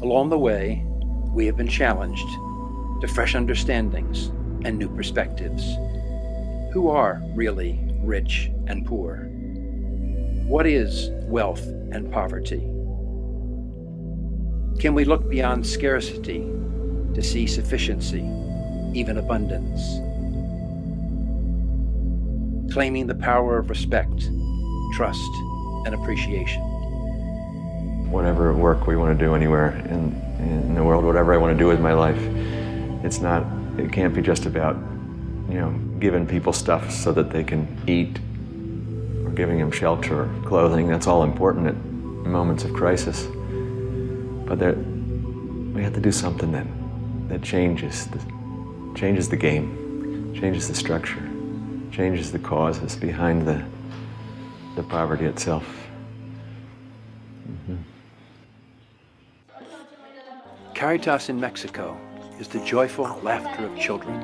Along the way, we have been challenged to fresh understandings and new perspectives. Who are really rich and poor? What is wealth and poverty? Can we look beyond scarcity to see sufficiency, even abundance? Claiming the power of respect, trust, and appreciation. Whatever work we want to do anywhere in the world, whatever I want to do with my life, it can't be just about, giving people stuff so that they can eat, or giving them shelter or clothing. That's all important at moments of crisis. But we have to do something that changes the game, changes the structure, changes the causes behind the poverty itself. Mm-hmm. Karitas in Mexico is the joyful laughter of children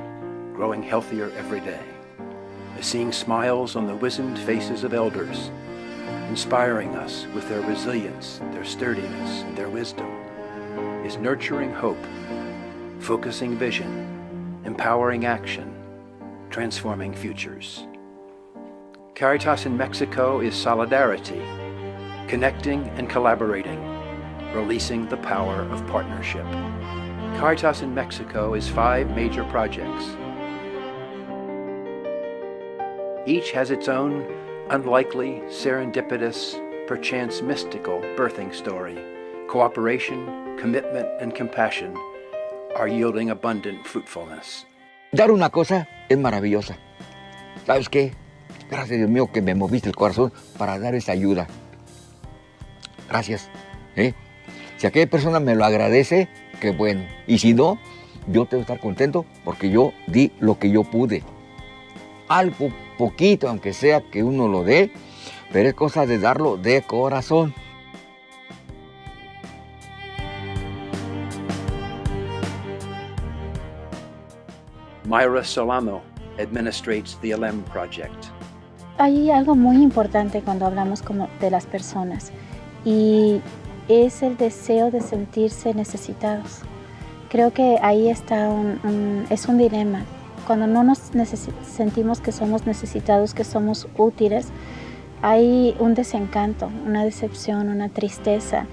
growing healthier every day, is seeing smiles on the wizened faces of elders, inspiring us with their resilience, their sturdiness, and their wisdom, is nurturing hope, focusing vision, empowering action, transforming futures. Karitas in Mexico is solidarity, connecting and collaborating, releasing the power of partnership. Karitas in Mexico is 5 major projects. Each has its own unlikely, serendipitous, perchance mystical birthing story. Cooperation, commitment, and compassion are yielding abundant fruitfulness. Dar una cosa es maravillosa. ¿Sabes qué? Gracias, Dios mío, que me moviste el corazón para dar esa ayuda. Gracias. Si aquella persona me lo agradece, qué bueno. Y si no, yo tengo que estar contento porque yo di lo que yo pude. Algo poquito, aunque sea que uno lo dé, pero es cosa de darlo de corazón. Myra Solano administrates the Alm Project. Hay algo muy importante cuando hablamos de las personas y es el deseo de sentirse necesitados. Creo que ahí está es un dilema. Cuando no nos sentimos que somos necesitados, que somos útiles, hay un desencanto, una decepción, una tristeza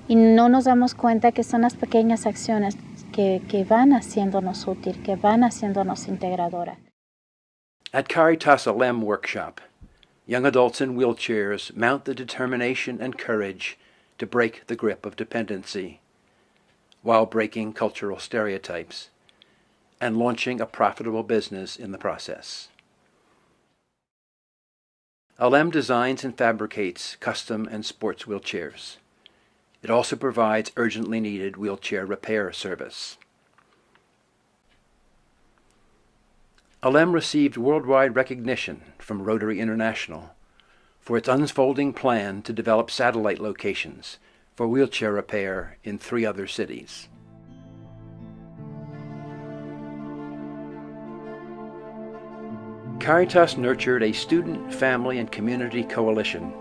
y no nos damos cuenta que son las pequeñas acciones que van haciéndonos útil, que van haciéndonos integradora. At Karitas Alm Workshop, young adults in wheelchairs mount the determination and courage to break the grip of dependency, while breaking cultural stereotypes and launching a profitable business in the process. Alm designs and fabricates custom and sports wheelchairs. It also provides urgently needed wheelchair repair service. Alm received worldwide recognition from Rotary International for its unfolding plan to develop satellite locations for wheelchair repair in 3 other cities. Karitas nurtured a student, family, and community coalition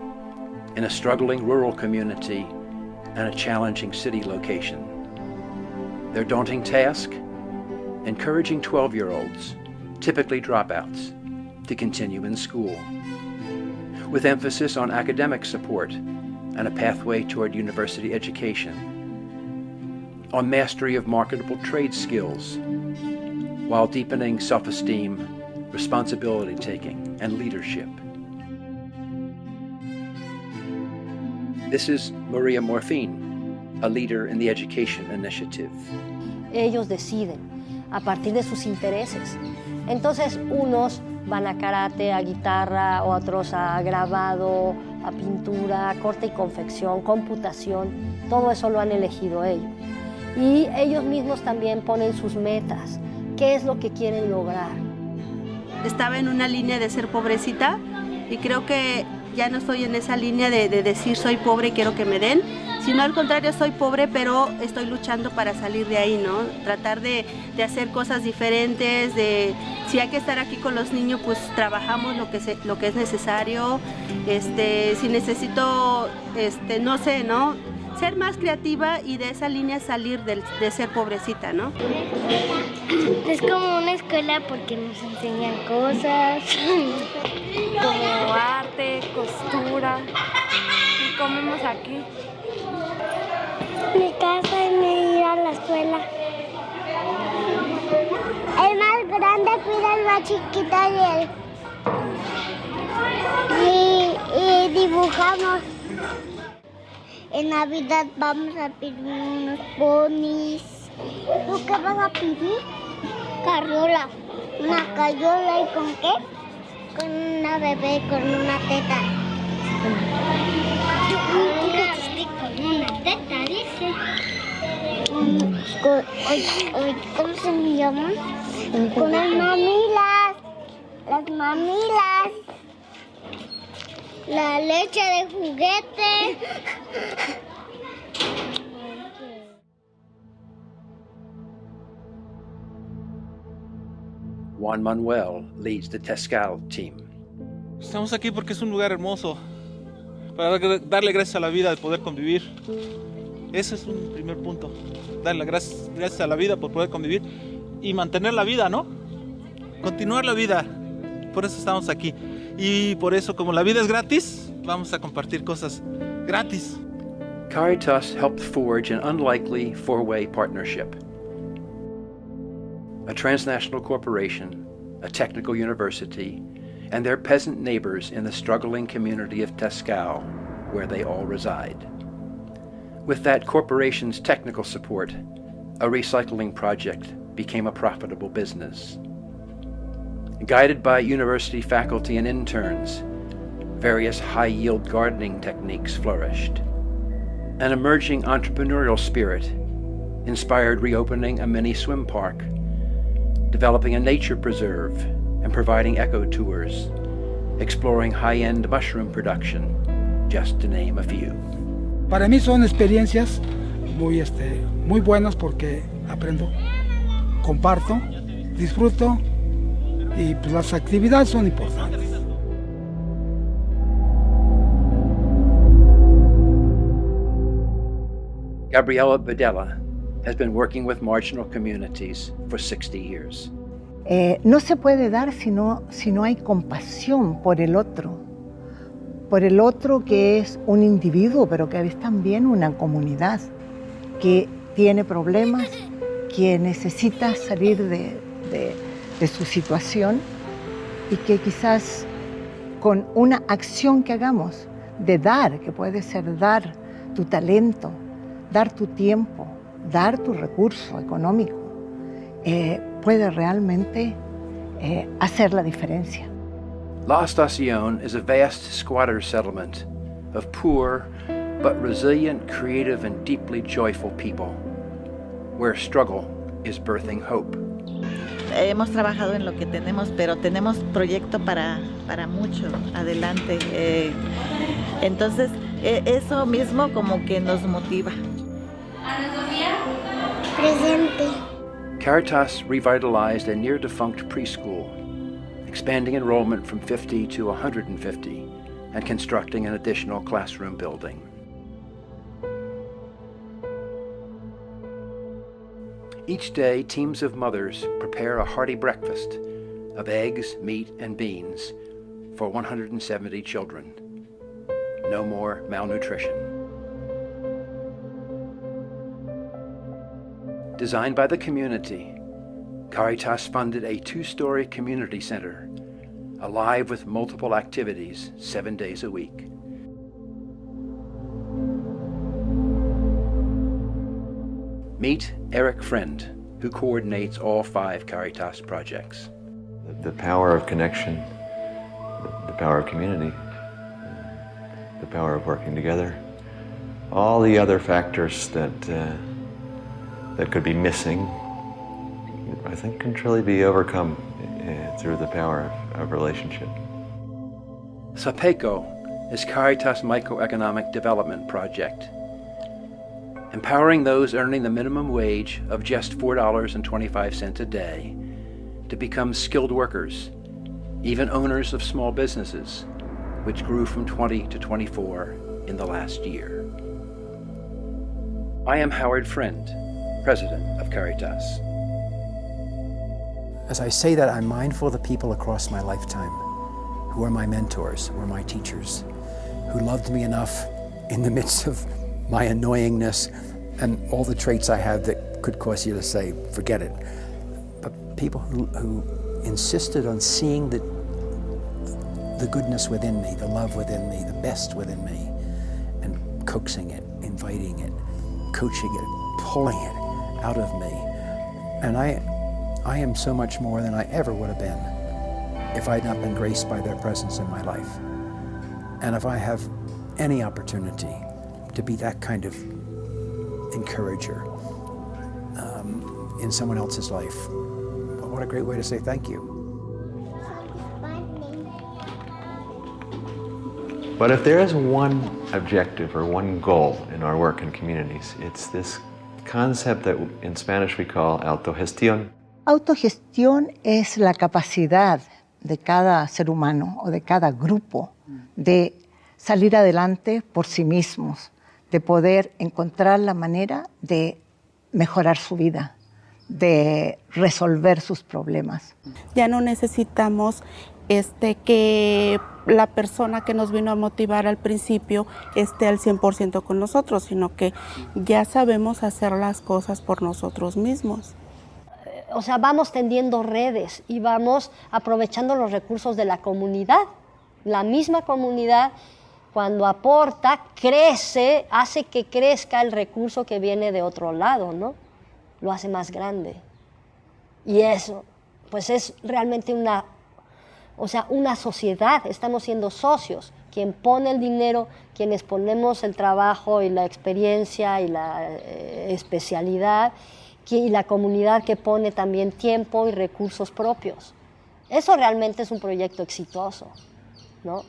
in a struggling rural community and a challenging city location. Their daunting task? Encouraging 12-year-olds, typically dropouts, to continue in school, with emphasis on academic support and a pathway toward university education, on mastery of marketable trade skills, while deepening self-esteem, responsibility-taking, and leadership. This is Maria Morfin, a leader in the Education Initiative. Ellos deciden a partir de sus intereses. Entonces, unos van a karate, a guitarra, otros a grabado, a pintura, corte y confección, computación. Todo eso lo han elegido ellos. Y ellos mismos también ponen sus metas. ¿Qué es lo que quieren lograr? Estaba en una línea de ser pobrecita y creo que ya no estoy en esa línea de decir soy pobre y quiero que me den, sino al contrario, soy pobre pero estoy luchando para salir de ahí, ¿no? Tratar de hacer cosas diferentes, si hay que estar aquí con los niños, pues trabajamos lo que es necesario, si necesito, no sé, ¿no? ser más creativa y de esa línea salir de ser pobrecita, ¿no? Es como una escuela porque nos enseñan cosas como arte, costura y comemos aquí. Mi casa es ir a la escuela. El más grande cuida al más chiquito y dibujamos. En Navidad vamos a pedir unos ponis. ¿Tú qué vas a pedir? Carriola. Una carriola, ¿y con qué? Con una bebé, con una teta. Con una teta, dice. ¿Cómo se me llaman? Con las mamilas. Las mamilas. La leche de juguete. Juan Manuel leads the Tescal team. Estamos aquí porque es un lugar hermoso, para darle gracias a la vida de poder convivir. Ese es un primer punto, darle gracias a la vida por poder convivir y mantener la vida, ¿no? Continuar la vida, por eso estamos aquí. Y por eso, como la vida es gratis, vamos a compartir cosas gratis. Karitas helped forge an unlikely four-way partnership. A transnational corporation, a technical university, and their peasant neighbors in the struggling community of Tescal, where they all reside. With that corporation's technical support, a recycling project became a profitable business. Guided by university faculty and interns, various high-yield gardening techniques flourished. An emerging entrepreneurial spirit inspired reopening a mini swim park, developing a nature preserve, and providing eco tours, exploring high-end mushroom production, just to name a few. Para mí son experiencias muy buenas porque aprendo, comparto, disfruto y pues las actividades son importantes. Gabriela Videla has been working with marginal communities for 60 years. No se puede dar si no hay compasión por el otro que es un individuo, pero que es también una comunidad que tiene problemas, que necesita salir de su situación y que quizás con una acción que hagamos de dar, que puede ser dar tu talento, dar tu tiempo, dar tu recurso económico, puede realmente hacer la diferencia. La Acion is a vast squatter settlement of poor but resilient, creative, and deeply joyful people, where struggle is birthing hope. Hemos trabajado en lo que tenemos, pero tenemos proyecto para mucho adelante. Entonces, eso mismo como que nos motiva. Presente. Karitas revitalized a near-defunct preschool, expanding enrollment from 50 to 150 and constructing an additional classroom building. Each day, teams of mothers prepare a hearty breakfast of eggs, meat, and beans for 170 children. No more malnutrition. Designed by the community, Karitas funded a 2-story community center, alive with multiple activities 7 days a week. Meet Eric Friend, who coordinates all 5 Karitas projects. The power of connection, the power of community, the power of working together, all the other factors that could be missing, I think can truly be overcome through the power of relationship. Sapeco is Karitas' microeconomic development project, empowering those earning the minimum wage of just $4.25 a day to become skilled workers, even owners of small businesses, which grew from 20 to 24 in the last year. I am Howard Friend, President of Karitas. As I say that, I'm mindful of the people across my lifetime who are my mentors, who are my teachers, who loved me enough in the midst of my annoyingness and all the traits I have that could cause you to say, forget it. But people who insisted on seeing the goodness within me, the love within me, the best within me, and coaxing it, inviting it, coaching it, pulling it out of me. And I am so much more than I ever would have been if I had not been graced by their presence in my life. And if I have any opportunity to be that kind of encourager in someone else's life, what a great way to say thank you. But if there is one objective or one goal in our work in communities, it's this concept that in Spanish we call auto-gestion. Autogestión es la capacidad de cada ser humano o de cada grupo de salir adelante por sí mismos, de poder encontrar la manera de mejorar su vida, de resolver sus problemas. Ya no necesitamos que la persona que nos vino a motivar al principio esté al 100% con nosotros, sino que ya sabemos hacer las cosas por nosotros mismos. O sea, vamos tendiendo redes y vamos aprovechando los recursos de la comunidad. La misma comunidad, cuando aporta, crece, hace que crezca el recurso que viene de otro lado, ¿no? Lo hace más grande. Y eso, pues es realmente una sociedad. Estamos siendo socios. Quien pone el dinero, quienes ponemos el trabajo y la experiencia y la especialidad, y la comunidad que pone también tiempo y recursos propios. Eso realmente es un proyecto exitoso, ¿no?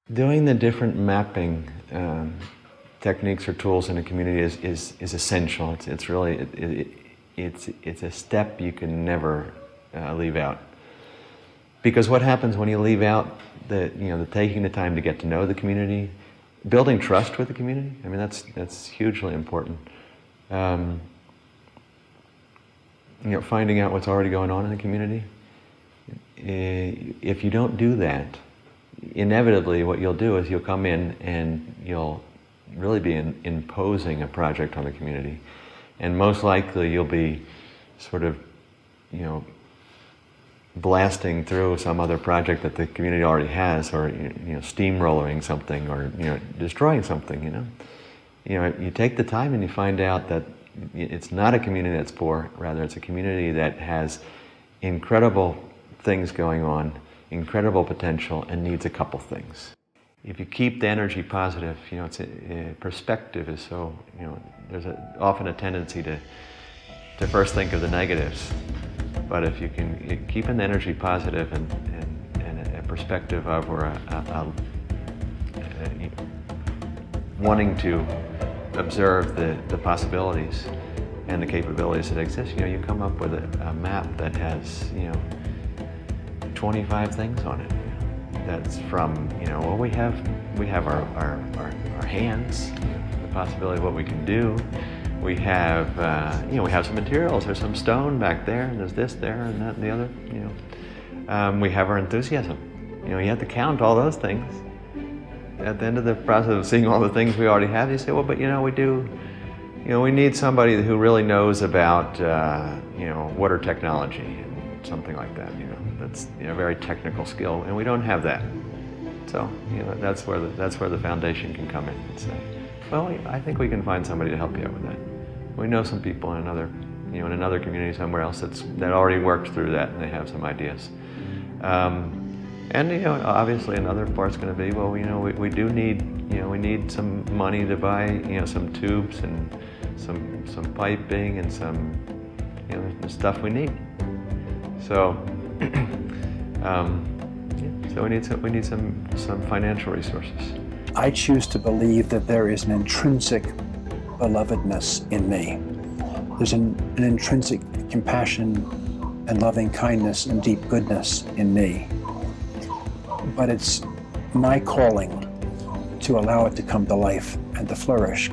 Doing the different mapping techniques or tools in a community is essential. It's really it's a step you can never leave out. Because what happens when you leave out the taking the time to get to know the community, building trust with the community? I mean, that's hugely important. Finding out what's already going on in the community. If you don't do that, inevitably what you'll do is you'll come in and you'll really be imposing a project on the community. And most likely you'll be sort of, blasting through some other project that the community already has, or steamrolling something, or destroying something. You take the time and you find out that it's not a community that's poor, rather it's a community that has incredible things going on, incredible potential, and needs a couple things. If you keep the energy positive, perspective is so, there's often a tendency to first think of the negatives. But if you can keep an energy positive and a perspective of, or wanting to observe the possibilities and the capabilities that exist, you come up with a map that has 25 things on it. That's from we have our hands, the possibility of what we can do. We have we have some materials. There's some stone back there, and there's this there and that and the other. We have our enthusiasm. You have to count all those things. At the end of the process of seeing all the things we already have, you say, well, but we do. We need somebody who really knows about water technology and something like that. That's a very technical skill, and we don't have that. So that's where the foundation can come in and say, well, I think we can find somebody to help you out with that. We know some people in another community somewhere else that already worked through that, and they have some ideas. And obviously another part's going to be, well, we do need we need some money to buy some tubes and some piping and some the stuff we need. So so we need some financial resources. I choose to believe that there is an intrinsic belovedness in me. There's an intrinsic compassion and loving kindness and deep goodness in me. But it's my calling to allow it to come to life and to flourish.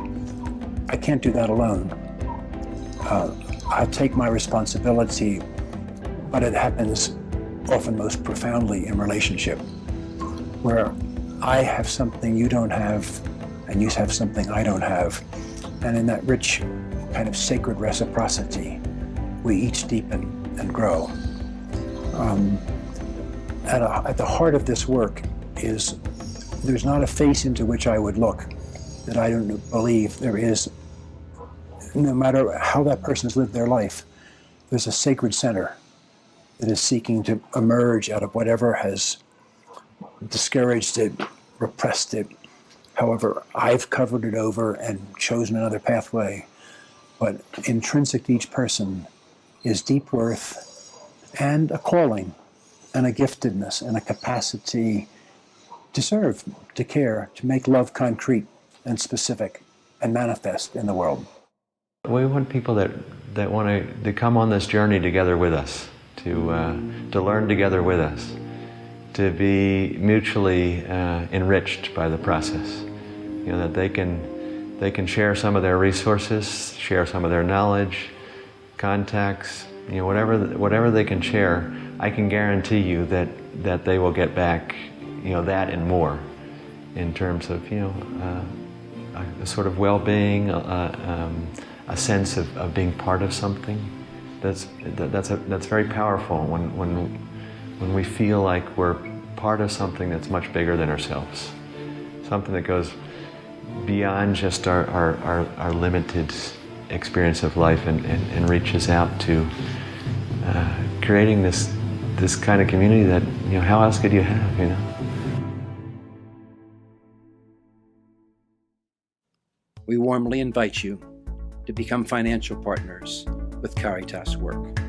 I can't do that alone. I take my responsibility, but it happens often most profoundly in relationship, where I have something you don't have, and you have something I don't have. And in that rich kind of sacred reciprocity, we each deepen and grow. At the heart of this work is there's not a face into which I would look that I don't believe there is, no matter how that person's lived their life, there's a sacred center that is seeking to emerge out of whatever has discouraged it, repressed it. However, I've covered it over and chosen another pathway. But intrinsic to each person is deep worth and a calling and a giftedness and a capacity to serve, to care, to make love concrete and specific and manifest in the world. We want people that want to come on this journey together with us, to learn together with us, to be mutually enriched by the process. You know, that they can share some of their resources, share some of their knowledge, contacts, you know, whatever they can share. I can guarantee you that they will get back, you know, that and more, in terms of, you know, a sort of well-being, a sense of being part of something. That's very powerful when we feel like we're part of something that's much bigger than ourselves, something that goes beyond just our limited experience of life and reaches out to creating this kind of community that, you know, how else could you have, you know? We warmly invite you to become financial partners with Karitas work.